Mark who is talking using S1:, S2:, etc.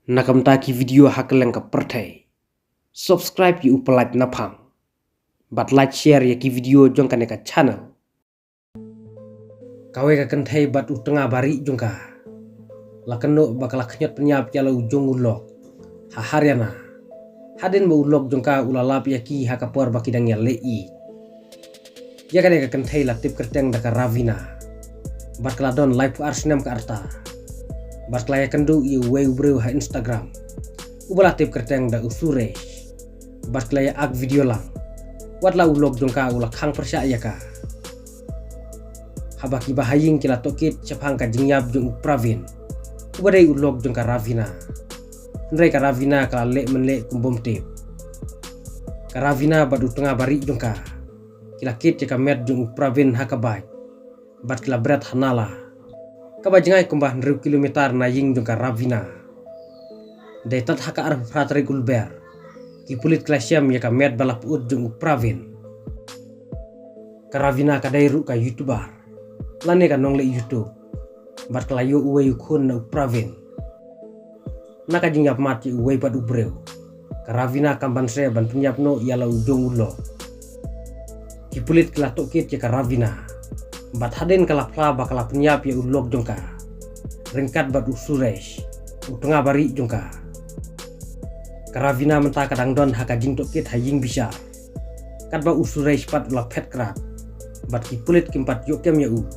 S1: Nakam taki video hakeleng ka pertai. Subscribe yu upalait napang. But like share ya ki video jong ka neka channel. Kawe ka kentai bat utengah bari jong ka. Lakeno bakal kenyot penyap jala ujung ulok. Hahariana. Hadin ba ulok jong ka ulalap ya ki hakapor bakidang ya lei. Ya ka neka kentai latip kerteng daka Ravina. Bat keladon live arsenam ka arta. Bat kelaya kendu yu weu breu ha Instagram. Ubala tip kerteng da usure. Bat kelaya ak video lang. Watla ulog jongka ulak hang percaya ka. Habaki bahaying kila tokit capang ka jingyab jong Pravin. Ubadai ulog jongka Ravina. Ndrai ka Ravina kala lek menlek kumbom tip. Ka Ravina badu tengah bari jongka. Kila kit ceka met jong Pravin hakabaj. Bat kila berat hanala. Kabajengai kumbah 1 kilometer na ying jongka Ravina. Dai tat haka arah pratri gulber. Ki pulit klasiam ya ka met balap ut jong Pravin. Ka Ravina ka dairu ka YouTuber. Lane ka nongle YouTube. Bat kelayo uwe yukun na Pravin. Naka jingyap mati uwe pad ubreu. Ka Ravina kamban se ban penyap no yala ujung ulo. Ki pulit kela tokit ya ka Ravina. Bat haden kala pla bakala penyap ya ulog jongka. Ringkat bat usuresh. Utengah bari jongka. Karavina mentah kadang don haka jing tokit haying bisa. Kat ba usuresh pat ulah pet kerat. Bat ki pulit kimpat yokem ya u.